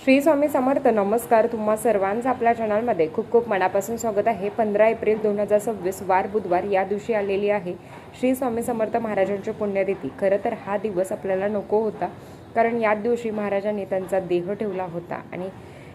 श्री स्वामी समर्थ. नमस्कार. तुम्हा सर्वांचं आपल्या चॅनलमध्ये खूप खूप मनापासून स्वागत आहे. 15 एप्रिल 2026 वार बुधवार या दिवशी आलेली आहे श्री स्वामी समर्थ महाराजांची पुण्यतिथी. खरं तर हा दिवस आपल्याला नको होता, कारण या दिवशी महाराजांनी त्यांचा देह ठेवला होता आणि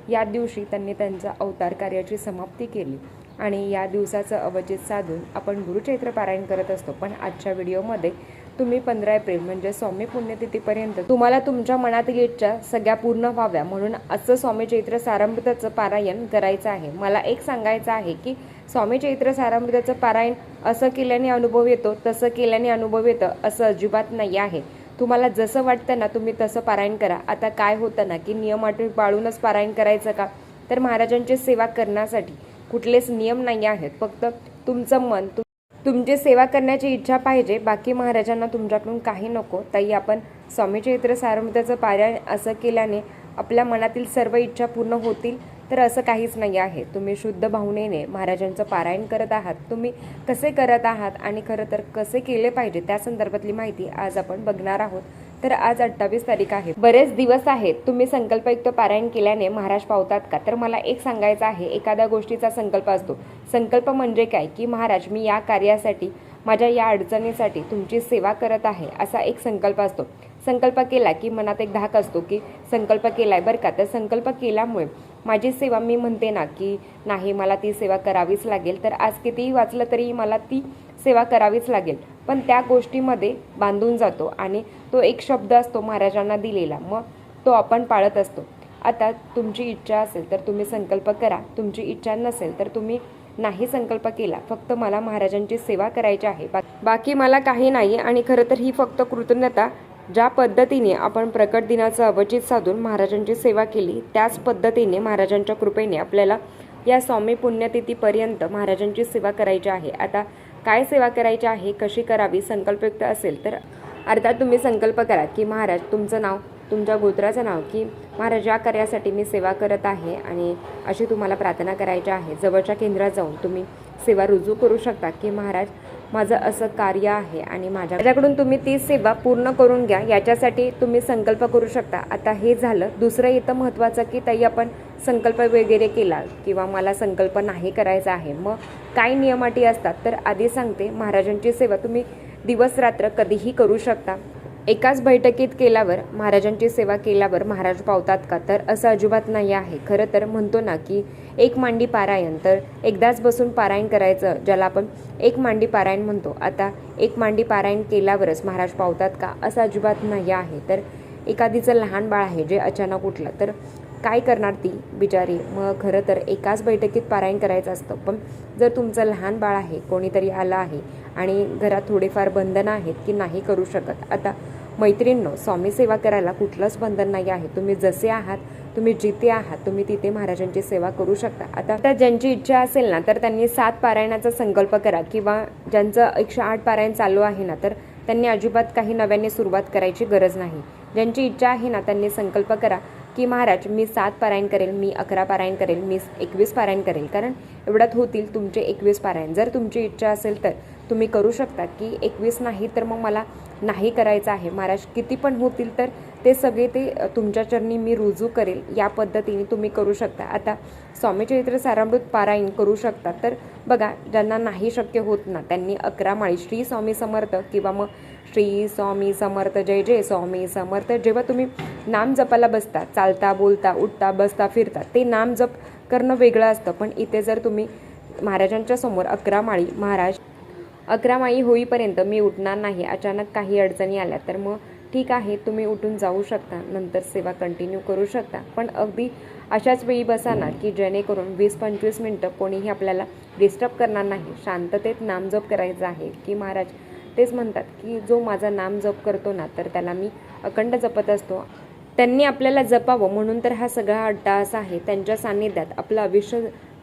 या दिवशी त्यांनी त्यांचा अवतार कार्याची समाप्ती केली आणि या दिवसाचं अवचित साधून आपण गुरुचैत्र पारायण करत असतो. पण आजच्या व्हिडिओमध्ये तुम्ही 15 एप्रिल म्हणजे स्वामी पुण्यतिथीपर्यंत तुम्हाला तुमच्या मनातील इच्छा सगळ्या पूर्ण व्हाव्या म्हणून असं स्वामी चैत्र सारामृताचं पारायण करायचं आहे. मला एक सांगायचं आहे की स्वामी चैत्र सारामृताचं पारायण असं केल्याने अनुभव येतो, तसं केल्याने अनुभव येतं असं अजिबात नाही आहे. तुम्हाला जसं वाटतं ना तुम्ही तसं पारायण करा. आता काय होतं ना की नियम अटी पाळूनच पारायण करायचं का, तर महाराजांची सेवा करण्यासाठी कुठलेच नियम नाही आहेत. फक्त तुमचं मन, तुमची सेवा करण्याची इच्छा पाहिजे, बाकी महाराजांना तुमच्याकडून काही नको. ताई आपण स्वामी चैत्र सारामृताचं पारायण असं केल्याने आपल्या मनातील सर्व इच्छा पूर्ण होतील, तर असं काहीच नाही आहे. तुम्ही शुद्ध भावनेने महाराजांचं पारायण करत आहात, तुम्ही कसे करत आहात आणि खरं तर कसे केले पाहिजे त्या संदर्भातली माहिती आज आपण बघणार आहोत. तर आज 28 तारीख आहे, बरेच दिवस आहेत. तुम्ही संकल्पयुक्त पारायण केल्याने महाराज पावतात का, तर मला एक सांगायचं आहे. एखाद्या गोष्टीचा संकल्प असतो. संकल्प म्हणजे काय की महाराज मी या कार्यासाठी, माझ्या या अडचणीसाठी तुमची सेवा करत आहे, असा एक संकल्प असतो. संकल्प केला की मनात एक धाक असतो की संकल्प केलाय बरं का, तर संकल्प केल्यामुळे माझी सेवा, मी म्हणते ना की नाही मला ती सेवा करावीच लागेल, तर आज कितीही वाचलं तरी मला ती सेवा करावीच लागेल. पण त्या गोष्टीमध्ये बांधून जातो आणि तो एक शब्द असतो महाराजांना दिलेला, मग तो आपण पाळत असतो. आता तुमची इच्छा असेल तर तुम्ही संकल्प करा, तुमची इच्छा नसेल तर तुम्ही नाही संकल्प केला. फक्त मला महाराजांची सेवा करायची आहे, बाकी मला काही नाही. आणि खरं तर ही फक्त कृतज्ञता, ज्या पद्धतीने आपण प्रकट दिनाचं अवचित साधून महाराजांची सेवा केली त्याच पद्धतीने महाराजांच्या कृपेने आपल्याला या स्वामी पुण्यतिथीपर्यंत महाराजांची सेवा करायची आहे. आता काय सेवा करायची आहे, कशी करावी, संकल्पयुक्त असेल तर अर्थात तुम्ही संकल्प करा की महाराज तुमचं नाव, तुमच्या गोत्राचं नाव, की महाराज या कार्यासाठी मी सेवा करत आहे आणि अशी तुम्हाला प्रार्थना करायची आहे. जवळच्या केंद्रात जाऊन तुम्ही सेवा रुजू करू शकता की महाराज माझं असं कार्य आहे आणि माझ्याकडून तुम्ही ती सेवा पूर्ण करून घ्या, याच्यासाठी तुम्ही संकल्प करू शकता. आता हे झालं. दुसरं येतं महत्त्वाचं की ताई आपण संकल्प वगैरे केला किंवा मला संकल्प नाही करायचा आहे, मग काय नियम अटी असतात, तर आधी सांगते. महाराजांची सेवा तुम्ही दिवस रात्र कधीही करू शकता. एकाच बैठकीत केल्यावर, महाराजांची सेवा केल्यावर महाराज पावतात का, तर असं अजिबात नाही आहे. खरं तर म्हणतो ना की एक मांडी पारायण, तर एकदाच बसून पारायण करायचं, ज्याला आपण एक मांडी पारायण म्हणतो. आता एक मांडी पारायण केल्यावरच महाराज पावतात का, असं अजिबात नाही आहे. तर एखादीचं लहान बाळ आहे जे अचानक उठलं तर काय करणार ती बिचारी, मग खरं तर एकाच बैठकीत पारायण करायचं असतं. पण जर तुमचं लहान बाळ आहे, कोणीतरी आलं आहे आणि घरात थोडेफार बंधनं आहेत की नाही करू शकत, आता मैत्रिणींनो, स्वामी सेवा करायला कुठलंच बंधन नाही आहे. तुम्ही जसे आहात, तुम्ही जिथे आहात, तुम्ही तिथे महाराजांची सेवा करू शकता. आता ज्यांची इच्छा असेल ना तर त्यांनी 7 पारायणाचा संकल्प करा, किंवा ज्यांचं 108 पारायण चालू आहे ना तर त्यांनी अजिबात काही नव्याने सुरुवात करायची गरज नाही. ज्यांची इच्छा आहे ना त्यांनी संकल्प करा की महाराज मी 7 पारायण करेल, मी 11 पारायण करेल, मी 21 पारायण करेल, कारण एवढ्यात होतील तुमचे 21 पारायण. जर तुमची इच्छा असेल तर तुम्ही करू शकता की 21 नाही तर मग मला नाही करायचं आहे महाराज, किती पण होतील तर ते सगळे ते तुमच्या चरणी मी रुजू करेल, या पद्धतीने तुम्ही करू शकता. आता स्वामी चरित्र सारामृत पारायण करू शकता. तर बघा, ज्यांना नाही शक्य होत ना त्यांनी 11 माळी श्री स्वामी समर्थ किंवा मग श्री स्वामी समर्थ, जय जय स्वामी समर्थ, जेव्हा तुम्ही नाम जपायला बसता, चालता बोलता उठता बसता फिरता, ते नाम जप करणं वेगळं असतं. पण इथे जर तुम्ही महाराजांच्या समोर 11 माळी, महाराज 11 माळी होईपर्यंत मी उठणार नाही, अचानक काही अडचणी आल्या तर मग ठीक आहे, तुम्ही उठून जाऊ शकता, नंतर सेवा कंटिन्यू करू शकता. पण अगदी अशाच वेळी बसा ना की जेणेकरून 20-25 मिनटं कोणीही आपल्याला डिस्टर्ब करणार नाही. शांततेत नामजप करायचं आहे की महाराज तेच म्हणतात की जो माझा नाम जप करतो ना तर त्याला मी अखंड जपत असतो. त्यांनी आपल्याला जपावं म्हणून तर हा सगळा अट्टाहास आहे. त्यांच्या सान्निध्यात आपलं आयुष्य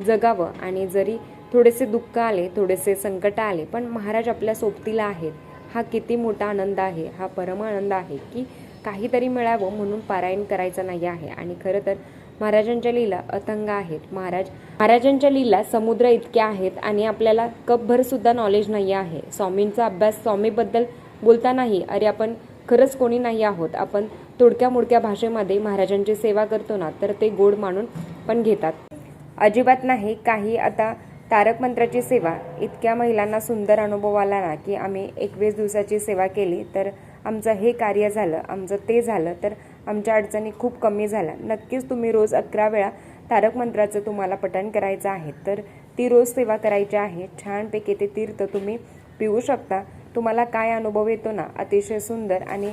जगावं आणि जरी थोडेसे दुःख आले, थोडेसे संकट आले, पण महाराज आपल्या सोबतीला आहेत. हा किती मोठा आनंद आहे, हा परम आनंद आहे की काहीतरी मिळावं म्हणून पारायण करायचं नाही आहे. आणि खरं तर महाराजांच्या लीला अथंग आहेत. महाराजांच्या लीला समुद्र इतक्या आहेत आणि आपल्याला कपभर सुद्धा नॉलेज नाही आहे. स्वामींचा अभ्यास, स्वामीबद्दल बोलता नाही, अरे आपण खरंच कोणी नाही आहोत, आपण तोडक्या मोडक्या भाषेमध्ये महाराजांची सेवा करतो ना, तर ते गोड मानून पण घेतात. अजिबात नाही काही. आता तारक मंत्राची सेवा इतक्या महिलांना सुंदर अनुभव आला ना, की आम्ही 21 दिवसाची सेवा केली तर आमचं हे कार्य झालं, आमचं ते झालं, तर आमच्या अडचणी खूप कमी झाल्या. नक्कीच तुम्ही रोज 11 वेळा तारक मंत्राचं तुम्हाला पठण करायचं आहे, तर ती रोज सेवा करायची आहे. छानपैकी ते तीर्थ तुम्ही पिऊ शकता. तुम्हाला काय अनुभव येतो ना, अतिशय सुंदर, आणि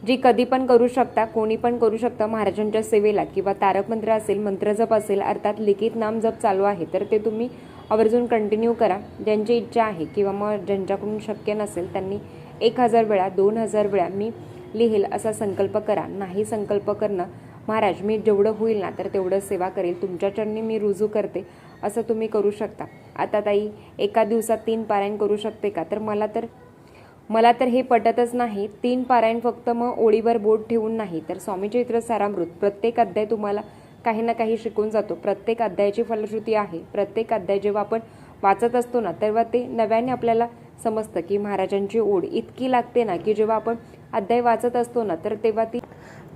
जी कधी पण करू शकता, कोणी पण करू शकता महाराजांच्या सेवेला. किंवा तारक मंत्र असेल, मंत्रजप असेल, अर्थात लिखित नाम जप चालू आहे, तर ते तुम्ही आवर्जून कंटिन्यू करा. ज्यांची इच्छा आहे किंवा मग ज्यांच्याकडून शक्य नसेल त्यांनी 1000 वेळा 2000 वेळा मी लिहिल असा संकल्प करा. नाही संकल्प करणं, महाराज मी जेवढं होईल ना तर तेवढं सेवा करेल, तुमच्या चरणी मी रुजू करते, असं तुम्ही करू शकता. आता ताई एका दिवसात 3 पारायण करू शकते का, तर मला तर हे पटतच नाही. 3 पारायण फक्त मग ओळीवर बोट ठेवून नाही, तर स्वामी चरित्र सारामृत प्रत्येक अध्याय तुम्हाला काही ना काही शिकून जातो. प्रत्येक अध्यायाची फलश्रुती आहे. प्रत्येक अध्याय जेव्हा आपण वाचत असतो ना, तेव्हा ते नव्याने आपल्याला समजतं की महाराजांची ओढ इतकी लागते ना, की जेव्हा आपण अध्याय वाचत असतो ना, तर तेव्हा ती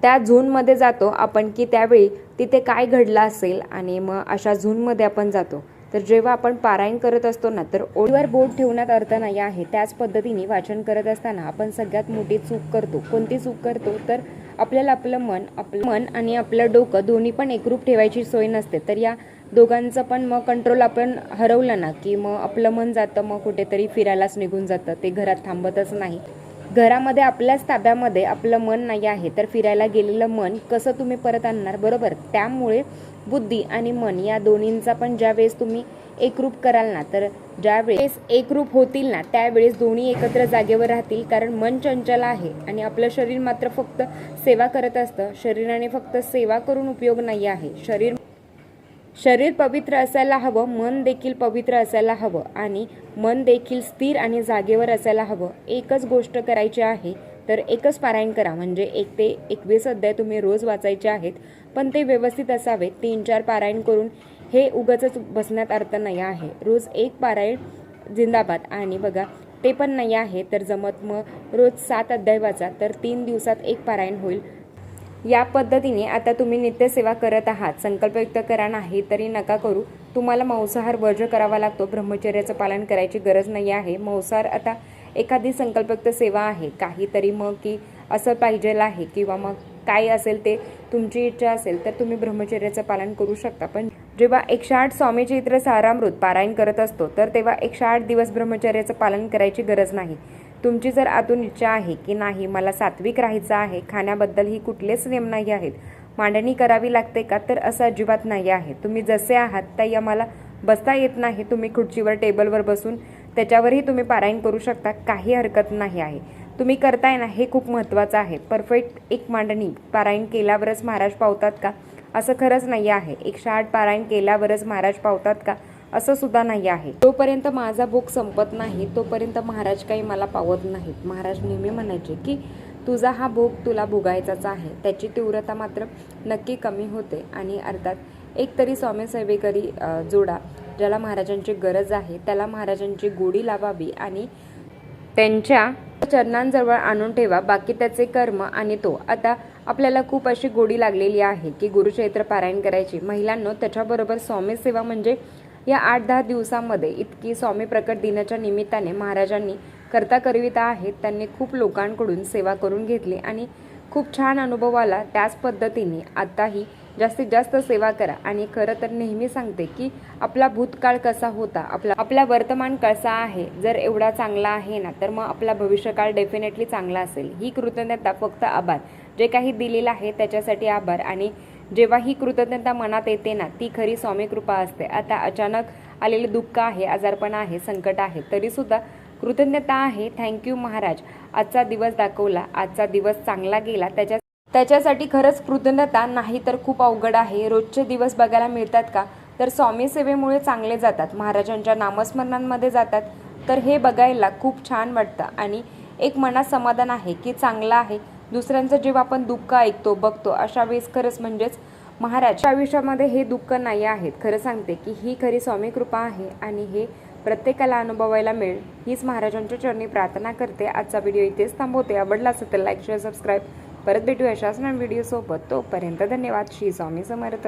त्या झोनमध्ये जातो आपण, की त्यावेळी तिथे काय घडलं असेल, आणि मग अशा झोनमध्ये आपण जातो. तर जेव्हा आपण पारायण करत असतो ना, तर ओळीवर बोट ठेवण्यात अर्थ नाही आहे. त्याच पद्धतीने वाचन करत असताना आपण सगळ्यात मोठी चूक करतो. कोणती चूक करतो, तर आपल्याला आपलं मन आणि आपलं डोकं दोन्ही पण एकरूप ठेवायची सोय नसते. तर या दोघांचं पण मग कंट्रोल आपण हरवलं ना, की मग आपलं मन जातं, मग कुठेतरी फिरायलाच निघून जातं, ते घरात थांबतच नाही. घरामध्ये आपल्याच ताब्यामध्ये आपलं मन नाही आहे, तर फिरायला गेलेलं मन कसं तुम्ही परत आणणार, बरोबर? त्यामुळे बुद्धी आणि मन या दोन्हींचा पण ज्यावेळेस तुम्ही एकरूप कराल ना, तर ज्यावेळेस एकरूप होतील ना, त्यावेळेस दोन्ही एकत्र जागेवर राहतील. कारण मन चंचल आहे आणि आपलं शरीर मात्र फक्त सेवा करत असतं. शरीराने फक्त सेवा करून उपयोग नाही आहे. शरीर पवित्र असायला हवं, मन देखील पवित्र असायला हवं, आणि मन देखील स्थिर आणि जागेवर असायला हवं. एकच गोष्ट करायची आहे, तर एकच पारायण करा. म्हणजे 1 ते 21 अध्याय तुम्ही रोज वाचायचे आहेत, पण ते व्यवस्थित असावेत. 3-4 पारायण करून हे उगाचच बसण्यात अर्थ नाही आहे. रोज 1 पारायण जिंदाबाद. आणि बघा ते पण नाही आहे तर जमत मग रोज 7 अध्याय वाचा, तर 3 दिवसात 1 पारायण होईल. या पद्धतीने आता तुम्ही नित्यसेवा करत आहात. संकल्पयुक्त करा, नाही तरी नका करू. तुम्हाला मांसाहार वर्ज्य करावा लागतो. ब्रह्मचर्याचं पालन करायची गरज नाही आहे. मांसाहार आता एखादी संकल्पयुक्त सेवा आहे, काहीतरी मग की असं पाहिजेल आहे, किंवा मग काय असेल ते तुमची इच्छा असेल, तर तुम्ही ब्रह्मचर्याचं पालन करू शकता. पण जेव्हा 108 स्वामी चरित्र सारामृत पारायण करत असतो, तर तेव्हा 108 दिवस ब्रह्मचर्याचं पालन करायची गरज नाही. तुमची जर आतून इच्छा आहे की नाही मला सात्विक राहायचं आहे, खाण्याबद्दल ही कुठलेच नियम नाही आहेत, मांडणी करावी लागते का, तर असं अजिबात नाही आहे. तुम्ही जसे आहात ताई, आम्हाला बसता येत नाही, तुम्ही खुर्चीवर टेबलवर बसून त्याच्यावरही तुम्ही पारायण करू शकता, काही हरकत नाही आहे. तुम्ही करताय ना, हे खूप महत्त्वाचं आहे. परफेक्ट एक मांडणी पारायण केल्यावरच महाराज पावतात का, असं खरंच नाही आहे. 108 पारायण केल्यावरच महाराज पावतात का, असं सुद्धा नाही आहे. तोपर्यंत माझा भोग संपत नाही, तोपर्यंत महाराज काही मला पावत नाहीत. महाराज नेहमी म्हणायचे की तुझा हा भोग तुला भोगायचाच आहे. त्याची तीव्रता मात्र नक्की कमी होते. आणि अर्थात एक तरी स्वामी सेवेकरी जोडा, ज्याला महाराजांची गरज आहे, त्याला महाराजांची गोडी लावावी आणि त्यांच्या चरणांजवळ आणून ठेवा. बाकी त्याचे कर्म आणि तो. आता आपल्याला खूप अशी गोडी लागलेली आहे की गुरुचरित्र पारायण करायची. महिलांनो, त्याच्याबरोबर स्वामी सेवा म्हणजे या 8-10 दिवसांमध्ये इतकी स्वामी प्रकट दिनाच्या निमित्ताने महाराजांनी करता करविता आहेत. त्यांनी खूप लोकांकडून सेवा करून घेतली आणि खूप छान अनुभव आला. त्याच पद्धतीने आताही जास्तीत जास्त सेवा करा. आणि खरं तर नेहमी सांगते की आपला भूतकाळ कसा होता, आपला वर्तमान कसा आहे, जर एवढा चांगला आहे ना, तर मग आपला भविष्यकाळ डेफिनेटली चांगला असेल. ही कृतज्ञता, फक्त आभार, जे काही दिलेलं आहे त्याच्यासाठी आभार. आणि जेव्हा ही कृतज्ञता मनात येते ना, ती खरी स्वामी कृपा असते. आता अचानक आलेले दुःख आहे, आजारपण आहे, संकट आहे, तरीसुद्धा कृतज्ञता आहे. थँक्यू महाराज, आजचा दिवस दाखवला, आजचा दिवस चांगला गेला, त्याच्यासाठी खरंच कृतज्ञता. नाही तर खूप अवघड आहे. रोजचे दिवस बघायला मिळतात का, तर स्वामी सेवेमुळे चांगले जातात, महाराजांच्या नामस्मरणांमध्ये जातात. तर हे बघायला खूप छान वाटतं आणि एक मनात समाधान आहे की चांगलं आहे. दुसऱ्यांचं जेव्हा आपण दुःख ऐकतो, बघतो, अशा वेळेस खरंच म्हणजेच महाराज आयुष्यामध्ये हे दुःख नाही आहेत. खरं सांगते की ही खरी स्वामी कृपा आहे आणि हे प्रत्येकाला अनुभवायला मिळेल, हीच महाराजांच्या चरणी प्रार्थना करते. आजचा व्हिडिओ इथेच थांबवते. आवडला असेल तर लाईक, शेअर, सबस्क्राईब परत भेटूया अशाच नवीन व्हिडिओसोबत. तोपर्यंत धन्यवाद. श्री स्वामी समर्थ.